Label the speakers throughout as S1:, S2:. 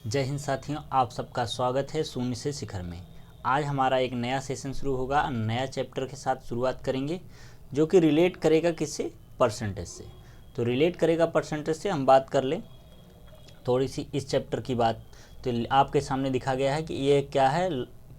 S1: जय हिंद साथियों, आप सबका स्वागत है शून्य से शिखर में। आज हमारा एक नया सेशन शुरू होगा, नया चैप्टर के साथ शुरुआत करेंगे जो कि रिलेट करेगा किससे, परसेंटेज से। तो रिलेट करेगा परसेंटेज से। हम बात कर लें थोड़ी सी इस चैप्टर की बात। तो आपके सामने दिखा गया है कि ये क्या है,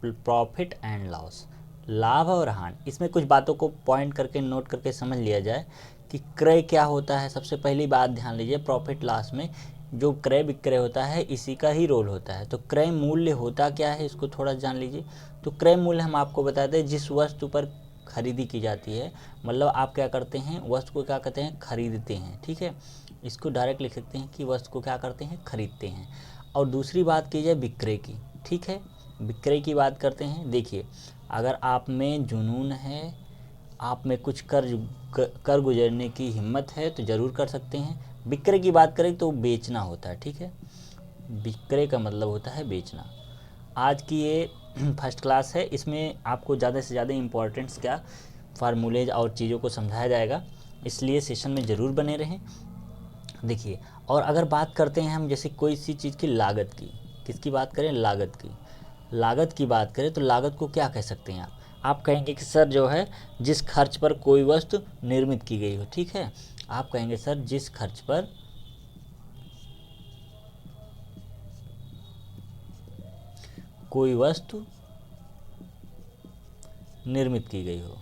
S1: प्रॉफिट एंड लॉस, लाभ और हानि। इसमें कुछ बातों को पॉइंट करके नोट करके समझ लिया जाए कि क्रय क्या होता है। सबसे पहली बात ध्यान लीजिए, प्रॉफिट लॉस में जो क्रय विक्रय होता है इसी का ही रोल होता है। तो क्रय मूल्य होता क्या है, इसको थोड़ा जान लीजिए। तो क्रय मूल्य हम आपको बताते हैं जिस वस्तु पर खरीदी की जाती है, मतलब आप क्या करते हैं, वस्तु को क्या कहते हैं, खरीदते हैं। ठीक है, इसको डायरेक्ट लिख सकते हैं कि वस्तु को क्या करते हैं, खरीदते हैं। और दूसरी बात की जाए विक्रय की। ठीक है, विक्रय की बात करते हैं। देखिए, अगर आप में जुनून है, आप में कुछ कर गुजरने की हिम्मत है तो ज़रूर कर सकते हैं। विक्रय की बात करें तो बेचना होता है। ठीक है, विक्रय का मतलब होता है बेचना। आज की ये फर्स्ट क्लास है, इसमें आपको ज़्यादा से ज़्यादा इम्पोर्टेंट्स क्या, फार्मूलेज और चीज़ों को समझाया जाएगा, इसलिए सेशन में ज़रूर बने रहें। देखिए, और अगर बात करते हैं हम जैसे कोई सी चीज़ की लागत की, किसकी बात करें, लागत की। लागत की बात करें तो लागत को क्या कह सकते हैं आप कहेंगे कि सर जो है जिस खर्च पर कोई वस्तु निर्मित की गई हो। ठीक है, आप कहेंगे सर जिस खर्च पर कोई वस्तु निर्मित की गई हो,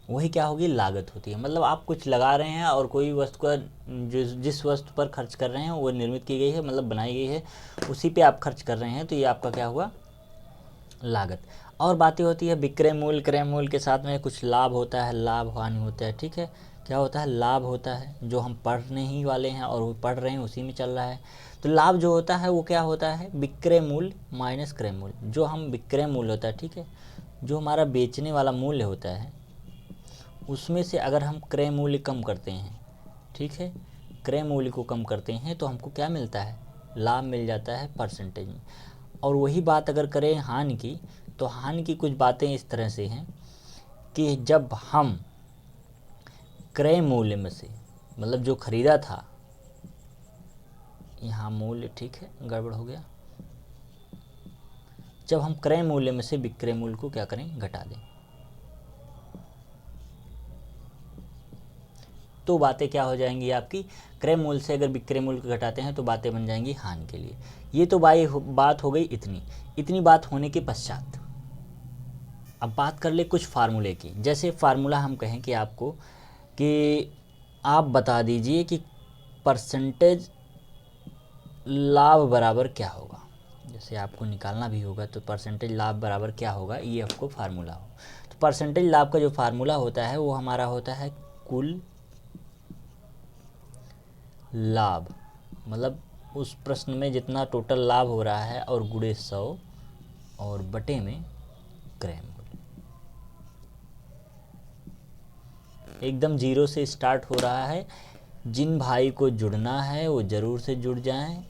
S1: वही क्या होगी, लागत होती है। मतलब आप कुछ लगा रहे हैं और कोई वस्तु का जिस वस्तु पर खर्च कर रहे हैं वो निर्मित की गई है, मतलब बनाई गई है, उसी पे आप खर्च कर रहे हैं, तो ये आपका क्या हुआ, लागत। और बातें होती है विक्रय मूल्य, क्रय मूल्य के साथ में कुछ लाभ होता है, लाभ हानि होता है। ठीक है, क्या होता है, लाभ होता है, जो हम पढ़ने ही वाले हैं और वो पढ़ रहे हैं उसी में चल रहा है। तो लाभ जो होता है वो क्या होता है, विक्रय मूल्य माइनस क्रय मूल्य। जो हम विक्रय मूल्य होता है, ठीक है, जो हमारा बेचने वाला मूल्य होता है, उसमें से अगर हम क्रय मूल्य कम करते हैं, ठीक है, क्रय मूल्य को कम करते हैं तो हमको क्या मिलता है, लाभ मिल जाता है परसेंटेज में। और वही बात अगर करें हानि की, तो हानि की कुछ बातें इस तरह से हैं कि जब हम क्रय मूल्य में से, मतलब जो खरीदा था, यहाँ मूल्य, ठीक है, गड़बड़ हो गया, जब हम क्रय मूल्य में से विक्रय मूल्य को क्या करें, घटा दें, तो बातें क्या हो जाएंगी आपकी, क्रय मूल्य से अगर विक्रय मूल्य को घटाते हैं तो बातें बन जाएंगी हानि के लिए। ये तो बात हो गई इतनी। इतनी बात होने के पश्चात अब बात कर ले कुछ फार्मूले की। जैसे फार्मूला हम कहें कि आपको कि आप बता दीजिए कि परसेंटेज लाभ बराबर क्या होगा। जैसे आपको निकालना भी होगा तो परसेंटेज लाभ बराबर क्या होगा, ये आपको फार्मूला हो। तो परसेंटेज लाभ का जो फार्मूला होता है वो हमारा होता है कुल लाभ, मतलब उस प्रश्न में जितना टोटल लाभ हो रहा है और गुणे 100 और बटे में क्रय मूल्य। एकदम जीरो से स्टार्ट हो रहा है। जिन भाई को जुड़ना है वो ज़रूर से जुड़ जाएं,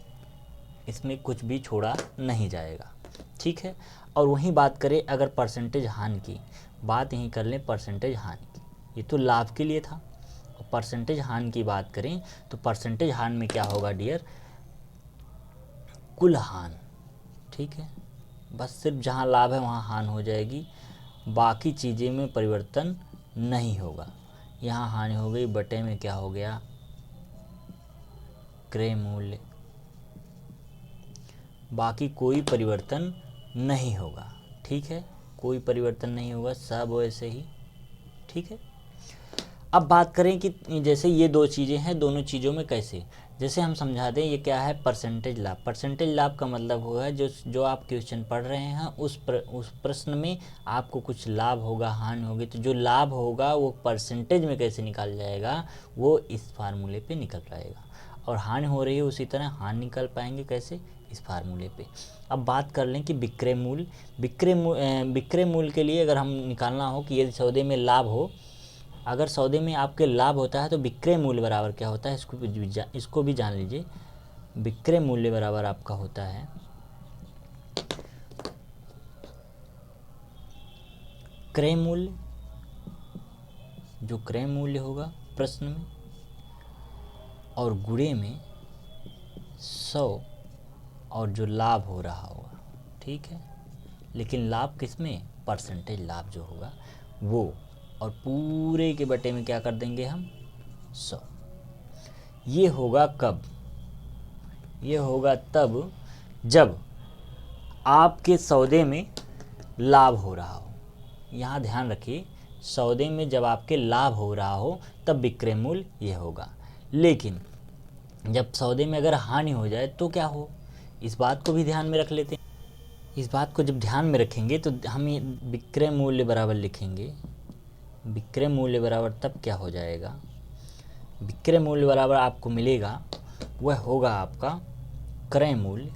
S1: इसमें कुछ भी छोड़ा नहीं जाएगा। ठीक है, और वहीं बात करें अगर परसेंटेज हानि की, बात यहीं कर लें परसेंटेज हानि की, ये तो लाभ के लिए था। और परसेंटेज हानि की बात करें तो परसेंटेज हानि में क्या होगा डियर, कुल हानि। ठीक है, बस सिर्फ जहाँ लाभ है वहाँ हानि हो जाएगी, बाकी चीज़ें में परिवर्तन नहीं होगा। यहाँ हानि हो गई, बटे में क्या हो गया, क्रय मूल्य, बाकी कोई परिवर्तन नहीं होगा। ठीक है, कोई परिवर्तन नहीं होगा, सब वैसे ही। ठीक है, अब बात करें कि जैसे ये दो चीज़ें हैं, दोनों चीज़ों में कैसे, जैसे हम समझा दें ये क्या है, परसेंटेज लाभ। परसेंटेज लाभ का मतलब होगा जो आप क्वेश्चन पढ़ रहे हैं उस प्रश्न में आपको कुछ लाभ होगा, हानि होगी, तो जो लाभ होगा वो परसेंटेज में कैसे निकाल जाएगा, वो इस फार्मूले पे निकल जाएगा। और हानि हो रही है उसी तरह हानि निकल पाएंगे कैसे, इस फार्मूले पे। अब बात कर लें कि विक्रय मूल्य। विक्रय मूल्य के लिए अगर हम निकालना हो कि यदि सौदे में लाभ हो, अगर सौदे में आपके लाभ होता है तो विक्रय मूल्य बराबर क्या होता है, इसको भी जान लीजिए। विक्रय मूल्य बराबर आपका होता है क्रय मूल्य जो क्रय मूल्य होगा प्रश्न में, और गुणे में 100 और जो लाभ हो रहा होगा, ठीक है। लेकिन लाभ किस में, परसेंटेज लाभ जो होगा वो, और पूरे के बटे में क्या कर देंगे हम, 100। ये होगा कब, ये होगा तब जब आपके सौदे में लाभ हो रहा हो। यहाँ ध्यान रखिए, सौदे में जब आपके लाभ हो रहा हो तब विक्रय मूल्य ये होगा। लेकिन जब सौदे में अगर हानि हो जाए तो क्या हो, इस बात को भी ध्यान में रख लेते हैं। इस बात को जब ध्यान में रखेंगे तो हम ये विक्रय मूल्य बराबर लिखेंगे। विक्रय मूल्य बराबर तब क्या हो जाएगा, विक्रय मूल्य बराबर आपको मिलेगा वह होगा आपका क्रय मूल्य,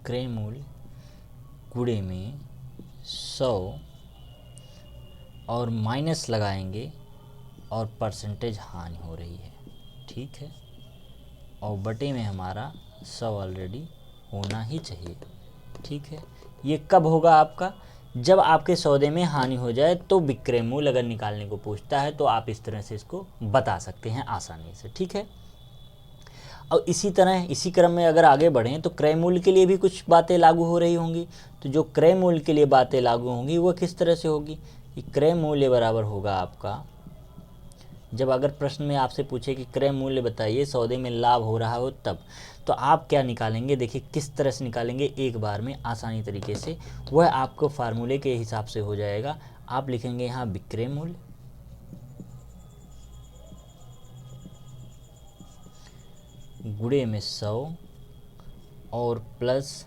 S1: क्रय मूल्य गुणे में 100 और माइनस लगाएंगे और परसेंटेज हानि हो रही है, ठीक है। और बटे में हमारा 100 ऑलरेडी होना ही चाहिए, ठीक है। ये कब होगा आपका, जब आपके सौदे में हानि हो जाए तो विक्रय मूल्य अगर निकालने को पूछता है तो आप इस तरह से इसको बता सकते हैं आसानी से, ठीक है। और इसी तरह इसी क्रम में अगर आगे बढ़ें तो क्रय मूल्य के लिए भी कुछ बातें लागू हो रही होंगी। तो जो क्रय मूल्य के लिए बातें लागू होंगी वो किस तरह से होगी, कि क्रय मूल्य बराबर होगा आपका, जब अगर प्रश्न में आपसे पूछे कि क्रय मूल्य बताइए सौदे में लाभ हो रहा हो तब, तो आप क्या निकालेंगे, देखिए किस तरह से निकालेंगे एक बार में आसानी तरीके से। वह आपको फार्मूले के हिसाब से हो जाएगा। आप लिखेंगे यहाँ विक्रय मूल्य गुणे में 100 और प्लस,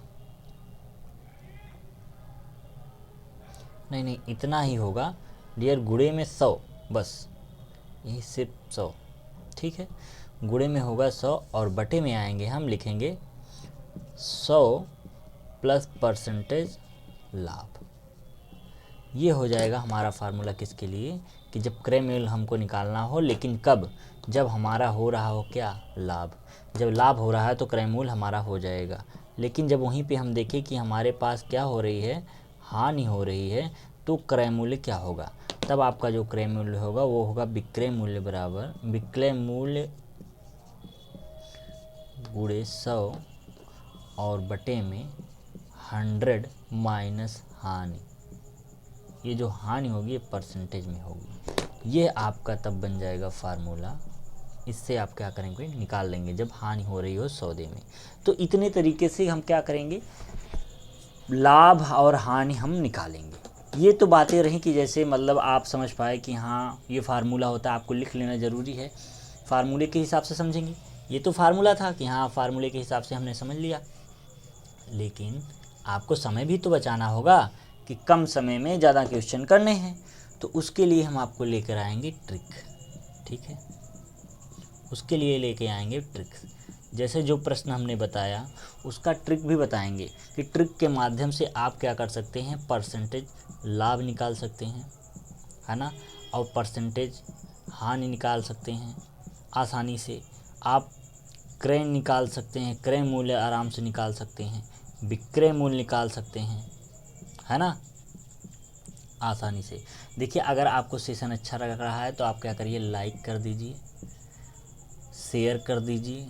S1: नहीं इतना ही होगा डियर, गुणे में 100 बस, यही सिर्फ 100, ठीक है। गुणे में होगा 100 और बटे में आएंगे हम लिखेंगे 100 प्लस परसेंटेज लाभ। ये हो जाएगा हमारा फार्मूला किसके लिए, कि जब क्रय मूल्य हमको निकालना हो, लेकिन कब, जब हमारा हो रहा हो क्या, लाभ। जब लाभ हो रहा है तो क्रय मूल्य हमारा हो जाएगा। लेकिन जब वहीं पे हम देखें कि हमारे पास क्या हो रही है, हानि हो रही है, तो क्रय मूल्य क्या होगा, तब आपका जो क्रय मूल्य होगा वो होगा विक्रय मूल्य बराबर विक्रय मूल्य गुणे 100 और बटे में 100 माइनस हानि। ये जो हानि होगी ये परसेंटेज में होगी। ये आपका तब बन जाएगा फार्मूला। इससे आप क्या करेंगे, निकाल लेंगे जब हानि हो रही हो सौदे में। तो इतने तरीके से हम क्या करेंगे, लाभ और हानि हम निकालेंगे। ये तो बातें रहीं कि जैसे मतलब आप समझ पाए कि हाँ ये फार्मूला होता है, आपको लिख लेना ज़रूरी है, फार्मूले के हिसाब से समझेंगे। ये तो फार्मूला था कि हाँ फार्मूले के हिसाब से हमने समझ लिया, लेकिन आपको समय भी तो बचाना होगा कि कम समय में ज़्यादा क्वेश्चन करने हैं। तो उसके लिए हम आपको लेकर आएंगे ट्रिक, ठीक है। उसके लिए लेके आएंगे ट्रिक। जैसे जो प्रश्न हमने बताया उसका ट्रिक भी बताएंगे कि ट्रिक के माध्यम से आप क्या कर सकते हैं, परसेंटेज लाभ निकाल सकते हैं, है ना, और परसेंटेज हानि निकाल सकते हैं आसानी से। आप क्रय निकाल सकते हैं, क्रय मूल्य आराम से निकाल सकते हैं, विक्रय मूल्य निकाल सकते हैं, है ना, आसानी से। देखिए अगर आपको सेशन अच्छा लग रहा है तो आप क्या करिए, लाइक कर दीजिए, शेयर कर दीजिए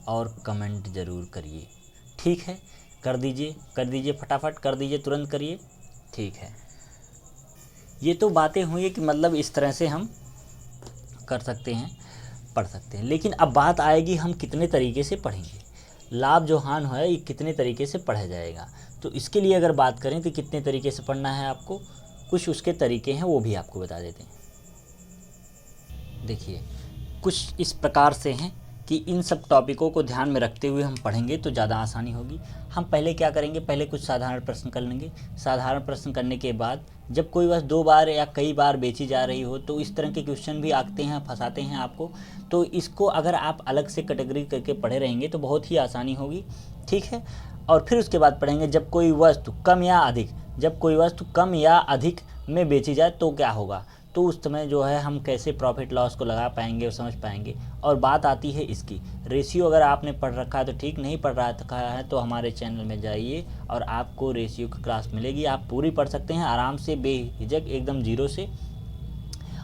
S1: और कमेंट ज़रूर करिए, ठीक है। कर दीजिए फटाफट कर दीजिए, तुरंत करिए, ठीक है। ये तो बातें हुई कि मतलब इस तरह से हम कर सकते हैं, पढ़ सकते हैं। लेकिन अब बात आएगी हम कितने तरीके से पढ़ेंगे, लाभ जो हानि है ये कितने तरीके से पढ़ा जाएगा। तो इसके लिए अगर बात करें तो कितने तरीके से पढ़ना है आपको, कुछ उसके तरीके हैं वो भी आपको बता देते हैं। देखिए कुछ इस प्रकार से हैं कि इन सब टॉपिकों को ध्यान में रखते हुए हम पढ़ेंगे तो ज़्यादा आसानी होगी। हम पहले क्या करेंगे, पहले कुछ साधारण प्रश्न कर लेंगे। साधारण प्रश्न करने के बाद जब कोई वस्तु 2 बार या कई बार बेची जा रही हो तो इस तरह के क्वेश्चन भी आते हैं, फंसाते हैं आपको। तो इसको अगर आप अलग से कैटेगरी करके पढ़े रहेंगे तो बहुत ही आसानी होगी, ठीक है। और फिर उसके बाद पढ़ेंगे जब कोई वस्तु कम या अधिक में बेची जाए तो क्या होगा। तो उस समय जो है हम कैसे प्रॉफिट लॉस को लगा पाएंगे और समझ पाएंगे। और बात आती है इसकी रेशियो, अगर आपने पढ़ रखा है तो ठीक, नहीं पढ़ रखा है तो हमारे चैनल में जाइए और आपको रेशियो की क्लास मिलेगी, आप पूरी पढ़ सकते हैं आराम से बेहिचक एकदम जीरो से।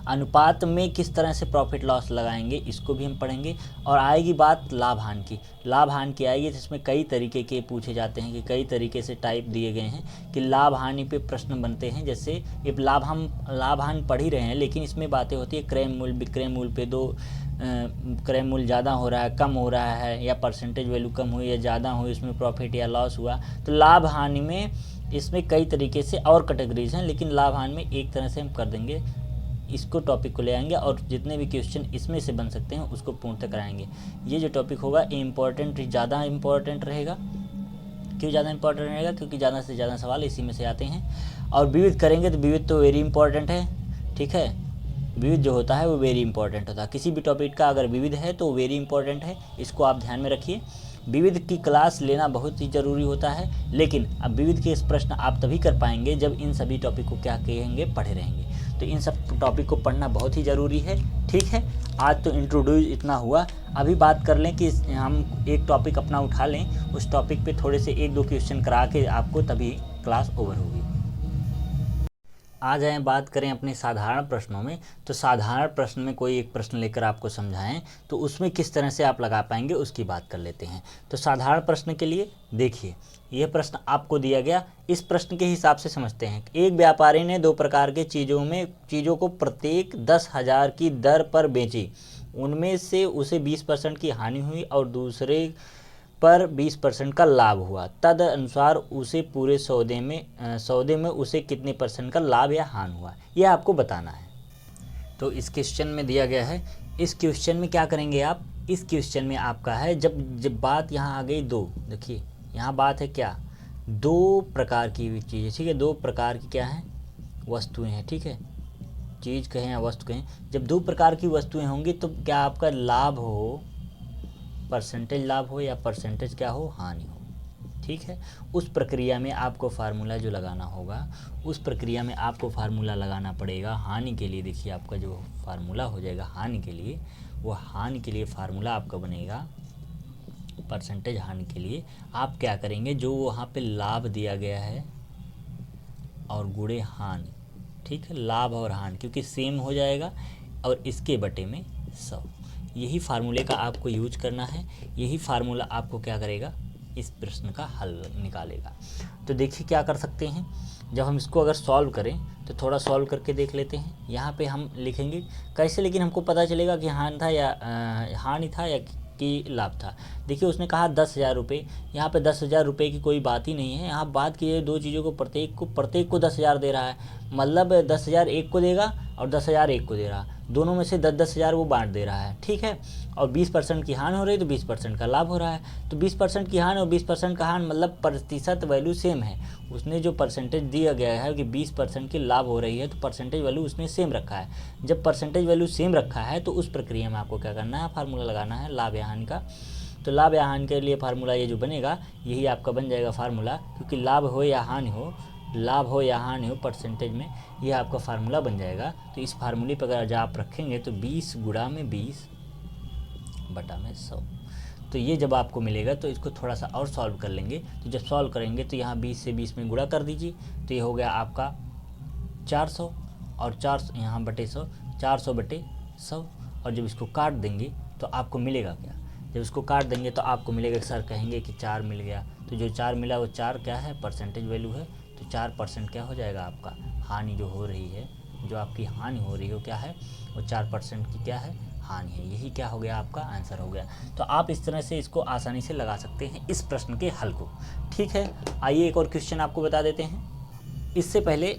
S1: अनुपात में किस तरह से प्रॉफिट लॉस लगाएंगे इसको भी हम पढ़ेंगे। और आएगी बात लाभ हानि की, लाभ हानि की आएगी जिसमें कई तरीके के पूछे जाते हैं कि कई तरीके से टाइप दिए गए हैं कि लाभ हानि पे प्रश्न बनते हैं। जैसे ये हम लाभ हानि पढ़ ही रहे हैं, लेकिन इसमें बातें होती है क्रय मूल्य विक्रय मूल्य पे दो, क्रय मूल्य ज़्यादा हो रहा है कम हो रहा है, या परसेंटेज वैल्यू कम हुई या ज़्यादा हुई, इसमें प्रॉफिट या लॉस हुआ। तो लाभ हानि में इसमें कई तरीके से और कैटेगरीज हैं, लेकिन लाभ हानि में एक तरह से हम कर देंगे, इसको टॉपिक को ले आएंगे और जितने भी क्वेश्चन इसमें से बन सकते हैं उसको पूर्णतः कराएंगे। ये जो टॉपिक होगा ये इम्पोर्टेंट, ज़्यादा इम्पोर्टेंट रहेगा। क्यों ज़्यादा इंपॉर्टेंट रहेगा? क्योंकि ज़्यादा से ज़्यादा सवाल इसी में से आते हैं। और विविध करेंगे तो विविध तो वेरी इंपॉर्टेंट है, ठीक है। विविध जो होता है वो वेरी इंपॉर्टेंट होता है, किसी भी टॉपिक का अगर विविध है तो वेरी इंपॉर्टेंट है, इसको आप ध्यान में रखिए। विविध की क्लास लेना बहुत ही ज़रूरी होता है, लेकिन अब विविध के इस प्रश्न आप तभी कर पाएंगे जब इन सभी टॉपिक को क्या कहेंगे पढ़े रहेंगे। तो इन सब टॉपिक को पढ़ना बहुत ही ज़रूरी है, ठीक है। आज तो इंट्रोड्यूस इतना हुआ, अभी बात कर लें कि हम एक टॉपिक अपना उठा लें, उस टॉपिक पे थोड़े से एक दो क्वेश्चन करा के आपको तभी क्लास ओवर होगी। आ जाएं बात करें अपने साधारण प्रश्नों में। तो साधारण प्रश्न में कोई एक प्रश्न लेकर आपको समझाएं तो उसमें किस तरह से आप लगा पाएंगे उसकी बात कर लेते हैं। तो साधारण प्रश्न के लिए देखिए, यह प्रश्न आपको दिया गया, इस प्रश्न के हिसाब से समझते हैं। एक व्यापारी ने दो प्रकार के चीज़ों को प्रत्येक 10,000 की दर पर बेची, उनमें से उसे 20% की हानि हुई और दूसरे पर 20% का लाभ हुआ। तद अनुसार उसे पूरे सौदे में उसे कितने परसेंट का लाभ या हानि हुआ, यह आपको बताना है। तो इस क्वेश्चन में दिया गया है, इस क्वेश्चन में क्या करेंगे आप, इस क्वेश्चन में आपका है जब बात यहाँ आ गई दो, देखिए यहाँ बात है क्या, दो प्रकार की चीज़ें, ठीक है। दो प्रकार की क्या है, वस्तुएं हैं, ठीक है। चीज़ कहें या वस्तु कहें, जब दो प्रकार की वस्तुएं होंगी तो क्या आपका लाभ हो, परसेंटेज लाभ हो या परसेंटेज क्या हो, हानि हो, ठीक है। उस प्रक्रिया में आपको फार्मूला जो लगाना होगा, उस प्रक्रिया में आपको फार्मूला लगाना पड़ेगा हानि के लिए। देखिए आपका जो फार्मूला हो जाएगा हानि के लिए, वो हानि के लिए फार्मूला आपका बनेगा परसेंटेज हानि के लिए। आप क्या करेंगे, जो वहाँ पे लाभ दिया गया है और गुणे हानि, ठीक है, लाभ और हानि क्योंकि सेम हो जाएगा, और इसके बटे में 100, यही फार्मूले का आपको यूज करना है। यही फार्मूला आपको क्या करेगा, इस प्रश्न का हल निकालेगा। तो देखिए क्या कर सकते हैं, जब हम इसको अगर सॉल्व करें तो थोड़ा सॉल्व करके देख लेते हैं। यहाँ पे हम लिखेंगे कैसे, लेकिन हमको पता चलेगा कि हानि था या कि लाभ था। देखिए उसने कहा 10,000 रुपये, यहाँ पे 10,000 रुपये की कोई बात ही नहीं है। यहाँ बात की दो चीज़ों को प्रत्येक को 10,000 दे रहा है, मतलब 10,000 एक को देगा और 10,000 एक को दे रहा, दोनों में से 10,000 वो बांट दे रहा है, ठीक है। और 20% की हानि हो रही है तो 20% का लाभ हो रहा है। तो 20% की हानि और 20% का हानि मतलब प्रतिशत वैल्यू सेम है। उसने जो परसेंटेज दिया गया है कि 20% की लाभ हो रही है तो परसेंटेज वैल्यू उसने सेम रखा है। जब परसेंटेज वैल्यू सेम रखा है तो उस प्रक्रिया में आपको क्या करना है, फार्मूला लगाना है लाभ या हानि का। तो लाभ या हानि के लिए फार्मूला ये जो बनेगा यही आपका बन जाएगा फार्मूला, क्योंकि लाभ हो या हानि हो परसेंटेज में, ये आपका फार्मूला बन जाएगा। तो इस फार्मूले पर अगर आप रखेंगे तो 20 गुणा में 20 बटा में 100, तो ये जब आपको मिलेगा तो इसको थोड़ा सा और सॉल्व कर लेंगे। तो जब सॉल्व करेंगे तो यहाँ 20 से 20 में गुणा कर दीजिए, तो ये हो गया आपका 400 और 400 यहाँ बटे 100, 400 बटे 100। और जब इसको काट देंगे तो आपको मिलेगा क्या, जब इसको काट देंगे तो आपको मिलेगा, सर कहेंगे कि 4 मिल गया, तो जो 4 मिला वो 4 क्या है, परसेंटेज वैल्यू है। तो 4% क्या हो जाएगा आपका, हानि जो हो रही है, जो आपकी हानि हो रही है वो क्या है, वो 4% की क्या है, हानि है। यही क्या हो गया, आपका आंसर हो गया। तो आप इस तरह से इसको आसानी से लगा सकते हैं इस प्रश्न के हल को, ठीक है। आइए एक और क्वेश्चन आपको बता देते हैं। इससे पहले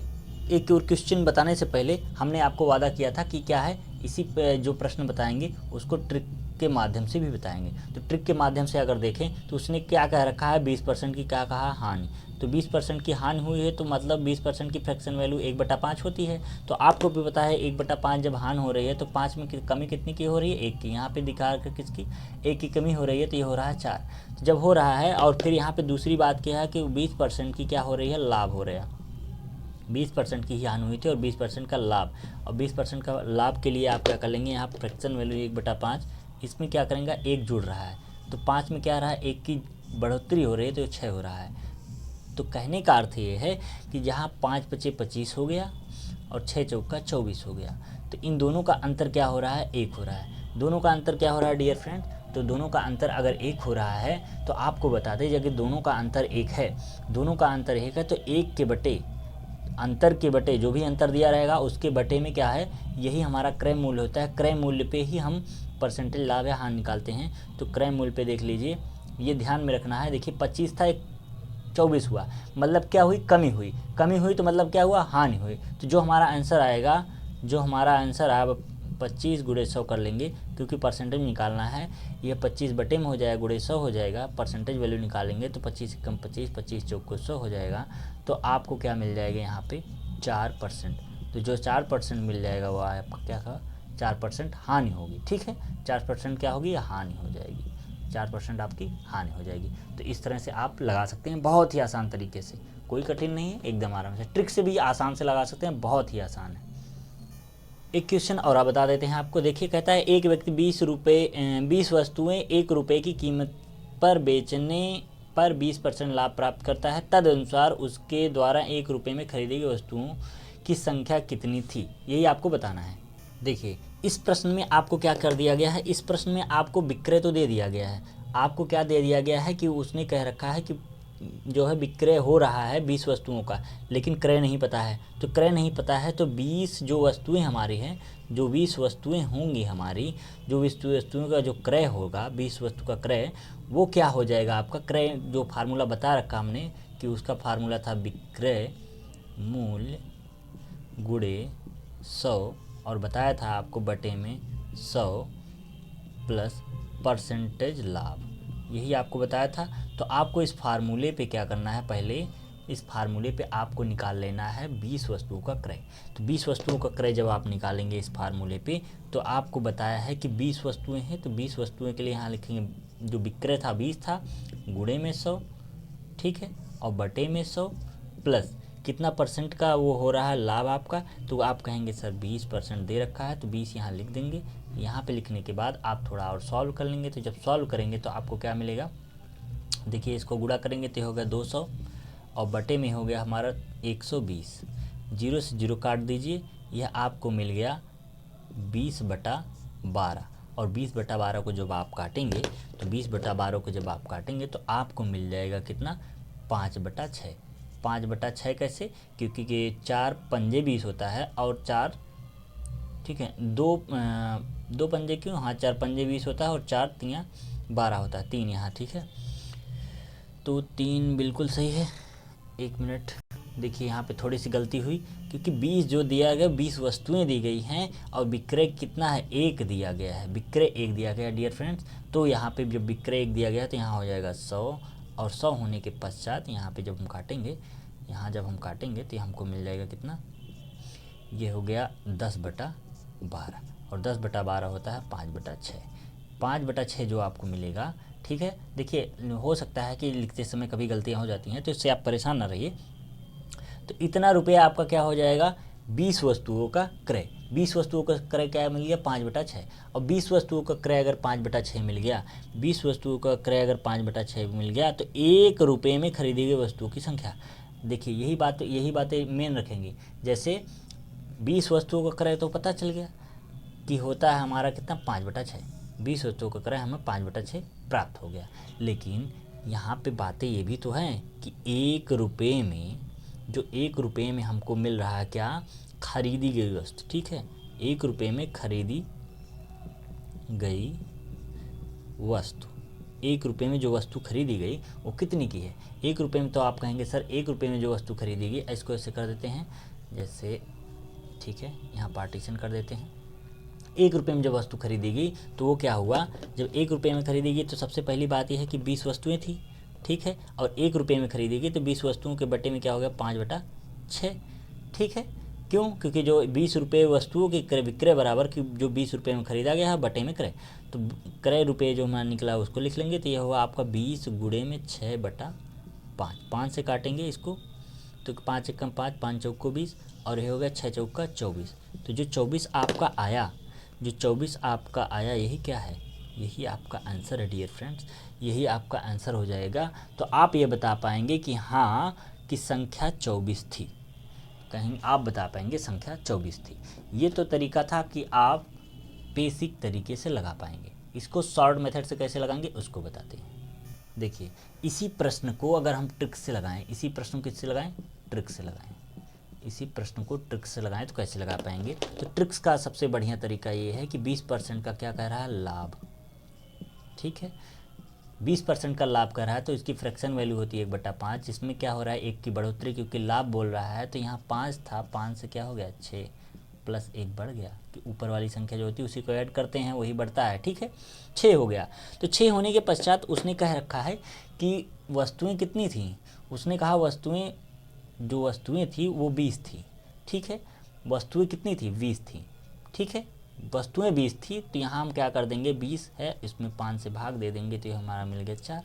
S1: एक और क्वेश्चन बताने से पहले हमने आपको वादा किया था कि क्या है, इसी जो प्रश्न बताएंगे उसको ट्रिक के माध्यम से भी बताएंगे। तो ट्रिक के माध्यम से अगर देखें तो उसने क्या कह रखा है, 20% की क्या कहा, हानि। तो 20% की हानि हुई है तो मतलब 20% की फ्रैक्शन वैल्यू 1/5 होती है। तो आपको भी पता है 1/5 जब हानि हो रही है तो 5 में कमी कितनी की हो रही है, 1 की। यहाँ पे दिखा कर किसकी, 1 की कमी हो रही है, तो ये हो रहा है 4। तो जब हो रहा है और फिर यहाँ पे दूसरी बात क्या है कि 20% की क्या हो रही है, लाभ हो रहा है। 20% की ही हानि हुई थी और 20% का लाभ। और 20% का लाभ के लिए आप क्या कर लेंगे, यहाँ फ्रैक्शन वैल्यू 1/5, इसमें क्या करेंगे, 1 जुड़ रहा है तो 5 में क्या रहा है, 1 की बढ़ोतरी हो रही है तो 6 हो रहा है। तो कहने का अर्थ ये है कि जहाँ 5 बचे 25 हो गया और 6 चौका 24 हो गया। तो इन दोनों का अंतर क्या हो रहा है, 1 हो रहा है। दोनों का अंतर क्या हो रहा है डियर फ्रेंड, तो दोनों का अंतर अगर 1 हो रहा है तो आपको बता दें कि दोनों का अंतर 1 है, दोनों का अंतर 1 है तो 1 के बटे अंतर के बटे जो भी अंतर दिया रहेगा उसके बटे में क्या है, यही हमारा क्रय मूल्य होता है। क्रय मूल्य पे ही हम परसेंटेज लाभ या हानि निकालते हैं। तो क्रय मूल्य पे देख लीजिए, ये ध्यान में रखना है। देखिए 25 था, 24 हुआ, मतलब क्या हुई, कमी हुई। कमी हुई तो मतलब क्या हुआ, हानि हुई। तो जो हमारा आंसर आएगा, जो हमारा आंसर आया 25 गुणे 100 कर लेंगे क्योंकि परसेंटेज निकालना है। ये 25 बटे में हो जाएगा, गुणे 100 हो जाएगा, परसेंटेज वैल्यू निकालेंगे तो 25 से कम 25, 25 चौको 100 हो जाएगा। तो आपको क्या मिल जाएगा यहाँ पे 4%। तो जो 4% मिल जाएगा वो आपका क्या था, 4% हानि होगी। ठीक है, 4% क्या होगी, हानि हो जाएगी, 4% आपकी हानि हो जाएगी। तो इस तरह से आप लगा सकते हैं बहुत ही आसान तरीके से, कोई कठिन नहीं है, एकदम आराम से। ट्रिक से भी आसान से लगा सकते हैं, बहुत ही आसान है। एक क्वेश्चन और आप बता देते हैं आपको। देखिए कहता है एक व्यक्ति 20 वस्तुएं 1 रुपये की कीमत पर बेचने पर 20% लाभ प्राप्त करता है। तदनुसार उसके द्वारा 1 रुपये में खरीदी गई वस्तुओं की संख्या कितनी थी, यही आपको बताना है। देखिए इस प्रश्न में आपको क्या कर दिया गया है, इस प्रश्न में आपको विक्रय तो दे दिया गया है। आपको क्या दे दिया गया है कि उसने कह रखा है कि जो है विक्रय हो रहा है 20 वस्तुओं का, लेकिन क्रय नहीं पता है। तो क्रय नहीं पता है तो 20 जो वस्तुएं हमारी हैं, जो 20 वस्तुएं होंगी हमारी, जो 20 वस्तुओं का जो क्रय होगा, 20 वस्तु का क्रय, वो क्या हो जाएगा आपका क्रय। जो फार्मूला बता रखा हमने कि उसका फार्मूला था विक्रय मूल्य गुणे 100 और बताया था आपको बटे में 100 प्लस परसेंटेज लाभ, यही आपको बताया था। तो आपको इस फार्मूले पे क्या करना है, पहले इस फार्मूले पे आपको निकाल लेना है 20 वस्तुओं का क्रय। तो 20 वस्तुओं का क्रय जब आप निकालेंगे इस फार्मूले पे, तो आपको बताया है कि 20 वस्तुएं हैं, तो 20 वस्तुएं के लिए यहाँ लिखेंगे जो विक्रय था 20 था, गुणे में 100, ठीक है, और बटे में 100 प्लस कितना परसेंट का वो हो रहा है लाभ आपका। तो आप कहेंगे सर 20% दे रखा है तो 20 यहाँ लिख देंगे। यहाँ पे लिखने के बाद आप थोड़ा और सॉल्व कर लेंगे। तो जब सॉल्व करेंगे तो आपको क्या मिलेगा, देखिए इसको गुणा करेंगे तो हो गया 200 और बटे में हो गया हमारा 120, 0 से 0 काट दीजिए, यह आपको मिल गया 20/12। और 20/12 को जब आप काटेंगे तो 20/12 को जब आप काटेंगे तो आपको मिल जाएगा कितना, 5/6। 5/6 कैसे, क्योंकि ये 4 पंजे 20 होता है और 4, ठीक है, दो पंजे क्यों, हाँ 4 पंजे 20 होता है और 4 तियाँ 12 होता है, 3 यहाँ, ठीक है। तो 3 बिल्कुल सही है। 1 मिनट, देखिए यहाँ पे थोड़ी सी गलती हुई क्योंकि 20 जो दिया गया, 20 वस्तुएं दी गई हैं और विक्रय कितना है, 1 दिया गया है, विक्रय 1 दिया गया है डियर फ्रेंड्स। तो यहाँ पे जब विक्रय 1 दिया गया तो यहाँ हो जाएगा 100 और 100 होने के पश्चात यहाँ पे जब हम काटेंगे, यहाँ जब हम काटेंगे तो हमको मिल जाएगा कितना, ये हो गया 10/12 और 10/12 होता है 5/6। 5/6 जो आपको मिलेगा, ठीक है। देखिए हो सकता है कि लिखते समय कभी गलतियां हो जाती हैं तो इससे आप परेशान ना रहिए। तो इतना रुपया आपका क्या हो जाएगा, 20 वस्तुओं का क्रय। 20 वस्तुओं का क्रय क्या मिल गया, 5/6। और 20 वस्तुओं का क्रय अगर 5/6 मिल गया, 20 वस्तुओं का क्रय अगर 5/6 मिल गया तो 1 रुपये में खरीदी गई वस्तुओं की संख्या। देखिए यही बातें मेन रखेंगी। जैसे 20 वस्तुओं का क्रय तो पता चल गया कि होता है हमारा कितना, 5/6। 20 वस्तुओं का क्रय हमें 5/6 प्राप्त हो गया। लेकिन यहाँ पे बातें ये भी तो हैं कि 1 रुपये में, जो 1 रुपये में हमको मिल रहा है क्या, खरीदी गई वस्तु, ठीक है। 1 रुपये में खरीदी गई वस्तु, 1 रुपये में जो वस्तु खरीदी गई वो कितनी की है। 1 रुपये में तो आप कहेंगे सर 1 रुपये में जो वस्तु खरीदी गई, इसको ऐसे कर देते हैं जैसे, ठीक है, यहाँ पार्टीशन कर देते हैं। 1 रुपये में जब वस्तु खरीदी गई तो वो क्या हुआ, जब 1 रुपये में खरीदी गई तो सबसे पहली बात यह है कि 20 वस्तुएं थी, ठीक है, और 1 रुपये में खरीदी गई तो 20 वस्तुओं के बटे में क्या हो गया, 5/6, ठीक है। क्यों, क्योंकि जो 20 रुपये वस्तुओं की क्रय विक्रय बराबर कि जो 20 रुपये में खरीदा गया है बटे में क्रय, तो क्रय रुपये जो हमारा निकला उसको लिख लेंगे। तो यह हुआ आपका 20 गुणे में 6/5, 5 से काटेंगे इसको तो 5 एकम 5, 5 चौको 20 और ये हो गया 6 चौका 24। तो जो 24 आपका आया, जो 24 आपका आया, यही क्या है, यही आपका आंसर है डियर फ्रेंड्स, यही आपका आंसर हो जाएगा। तो आप ये बता पाएंगे कि हाँ कि संख्या 24 थी, कहीं आप बता पाएंगे संख्या 24 थी। ये तो तरीका था कि आप बेसिक तरीके से लगा पाएंगे। इसको शॉर्ट मेथड से कैसे लगाएंगे उसको बताते हैं। देखिए, इसी प्रश्न को अगर हम ट्रिक से लगाएं, इसी प्रश्न को किससे लगाएं, ट्रिक से लगाएं, इसी प्रश्न को ट्रिक से लगाएं तो कैसे लगा पाएंगे। तो ट्रिक्स का सबसे बढ़िया तरीका ये है कि 20% का क्या कह रहा है, लाभ। ठीक है, 20% का लाभ कर रहा है तो इसकी फ्रैक्शन वैल्यू होती है 1/5, जिसमें क्या हो रहा है 1 की बढ़ोतरी, क्योंकि लाभ बोल रहा है तो यहाँ 5 था, 5 से क्या हो गया 6 प्लस 1 बढ़ गया, कि ऊपर वाली संख्या जो होती है उसी को ऐड करते हैं वही बढ़ता है। ठीक है, 6 हो गया। तो 6 होने के पश्चात उसने कह रखा है कि वस्तुएं कितनी थीं, उसने कहा वस्तुएं, जो वस्तुएं थी वो 20 थी। ठीक है, वस्तुएं कितनी थी, 20 थी। ठीक है, वस्तुएं 20 थी, तो यहाँ हम क्या कर देंगे, 20 है इसमें 5 से भाग दे देंगे तो ये हमारा मिल गया 4।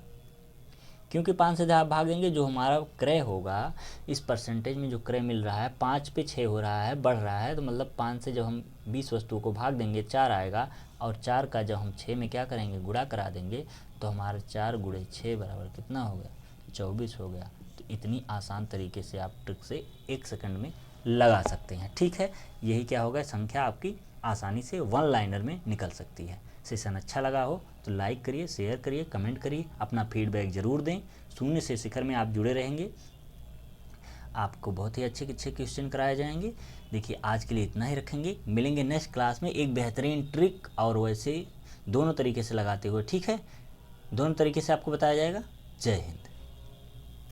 S1: क्योंकि 5 से भाग देंगे, जो हमारा क्रय होगा इस परसेंटेज में, जो क्रय मिल रहा है 5 पे 6 हो रहा है, बढ़ रहा है, तो मतलब 5 से जब हम 20 वस्तुओं को भाग देंगे 4 आएगा, और 4 का जब हम 6 में क्या करेंगे, गुणा करा देंगे, तो हमारा 4 गुणे 6 बराबर कितना हो गया, 24 हो गया। तो इतनी आसान तरीके से आप ट्रिक से 1 सेकंड में लगा सकते हैं। ठीक है, यही क्या होगा, संख्या आपकी आसानी से वन लाइनर में निकल सकती है। सेशन अच्छा लगा हो तो लाइक करिए, शेयर करिए, कमेंट करिए, अपना फीडबैक ज़रूर दें। शून्य से शिखर में आप जुड़े रहेंगे, आपको बहुत ही अच्छे अच्छे क्वेश्चन कराए जाएंगे। देखिए, आज के लिए इतना ही रखेंगे, मिलेंगे नेक्स्ट क्लास में एक बेहतरीन ट्रिक और वैसे दोनों तरीके से लगाते हुए। ठीक है, दोनों तरीके से आपको बताया जाएगा। जय हिंद।